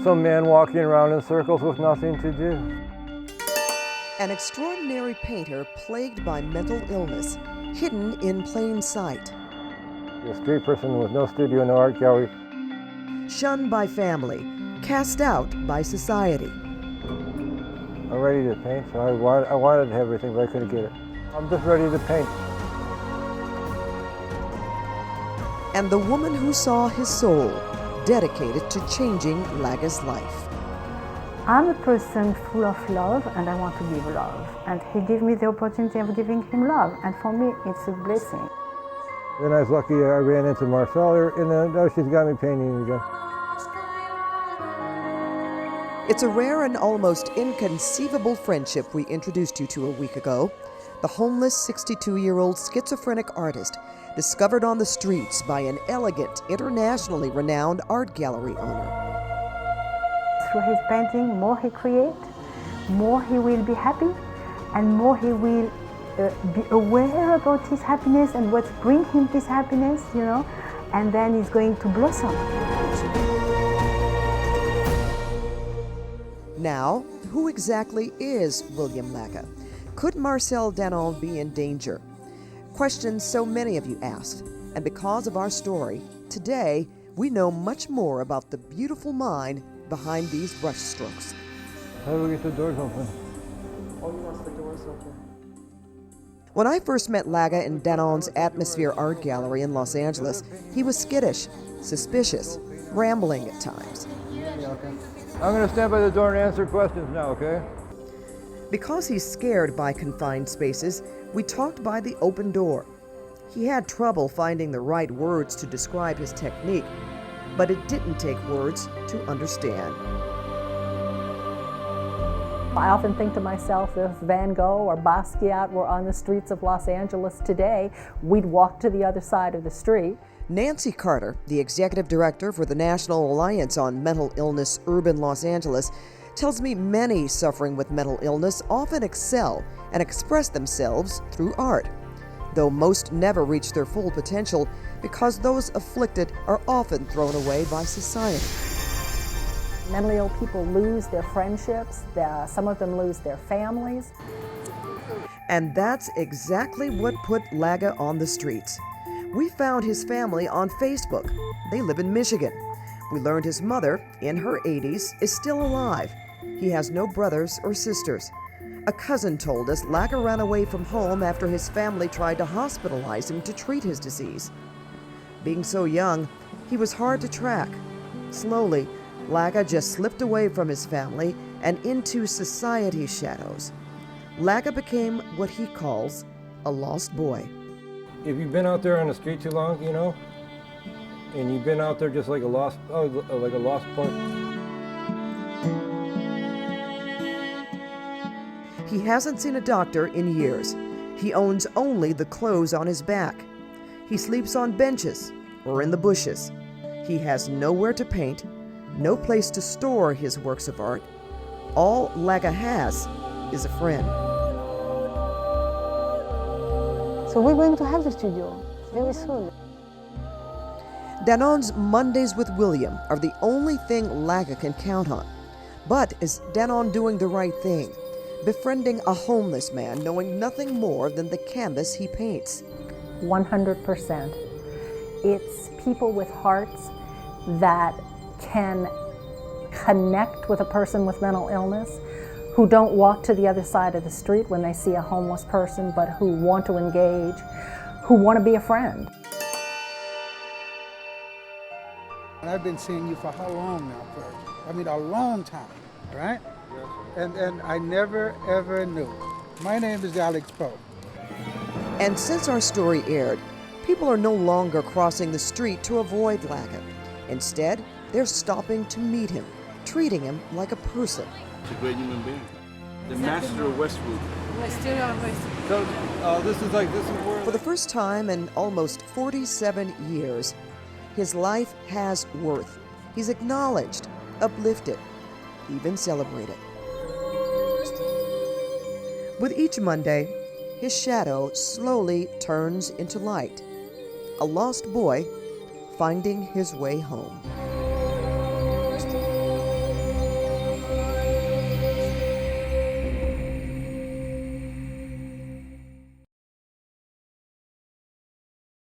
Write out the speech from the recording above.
some man walking around in circles with nothing to do. An extraordinary painter plagued by mental illness, hidden in plain sight. A street person with no studio, no art gallery. Shunned by family, cast out by society. I'm ready to paint, so I wanted everything, but I couldn't get it. I'm just ready to paint. And the woman who saw his soul, dedicated to changing Laga's life. I'm a person full of love, and I want to give love. And he gave me the opportunity of giving him love, and for me, it's a blessing. Then I was lucky I ran into Marcel, and now she's got me painting again. It's a rare and almost inconceivable friendship we introduced you to a week ago. The homeless 62-year-old schizophrenic artist discovered on the streets by an elegant, internationally renowned art gallery owner. Through his painting, more he creates, more he will be happy, and more he will be aware about his happiness and what brings him this happiness, and then he's going to blossom. Now, who exactly is William Laga? Could Marcel Dannan be in danger? Questions so many of you asked, and because of our story, today we know much more about the beautiful mind behind these brushstrokes. How do we get the doors open? Oh, he wants the doors open. When I first met Laga in Dannan's Atmosphere Art Gallery in Los Angeles, he was skittish, suspicious, rambling at times. Yeah, okay. I'm going to stand by the door and answer questions now, okay? Because he's scared by confined spaces, we talked by the open door. He had trouble finding the right words to describe his technique, but it didn't take words to understand. I often think to myself, if Van Gogh or Basquiat were on the streets of Los Angeles today, we'd walk to the other side of the street. Nancy Carter, the executive director for the National Alliance on Mental Illness Urban Los Angeles, tells me many suffering with mental illness often excel and express themselves through art, though most never reach their full potential because those afflicted are often thrown away by society. Mentally ill people lose their friendships, some of them lose their families. And that's exactly what put Laga on the streets. We found his family on Facebook. They live in Michigan. We learned his mother, in her 80s, is still alive. He has no brothers or sisters. A cousin told us Laga ran away from home after his family tried to hospitalize him to treat his disease. Being so young, he was hard to track. Slowly, Laga just slipped away from his family and into society's shadows. Laga became what he calls a lost boy. If you've been out there on the street too long, and you've been out there just like a lost point. He hasn't seen a doctor in years. He owns only the clothes on his back. He sleeps on benches or in the bushes. He has nowhere to paint, no place to store his works of art. All Laga has is a friend. So we're going to have the studio very soon. Dannan's Mondays with William are the only thing Laga can count on. But is Dannan doing the right thing? Befriending a homeless man knowing nothing more than the canvas he paints. 100%. It's people with hearts that can connect with a person with mental illness, who don't walk to the other side of the street when they see a homeless person, but who want to engage, who want to be a friend. And I've been seeing you for how long now, Kurt? I mean, a long time, right? Yes. And I never, ever knew. My name is Alex Poe. And since our story aired, people are no longer crossing the street to avoid Laga. Instead, they're stopping to meet him, treating him like a person. It's a great human being. The master of Westwood. So this is where... For the first time in almost 47 years, his life has worth. He's acknowledged, uplifted, even celebrated. With each Monday, his shadow slowly turns into light. A lost boy finding his way home.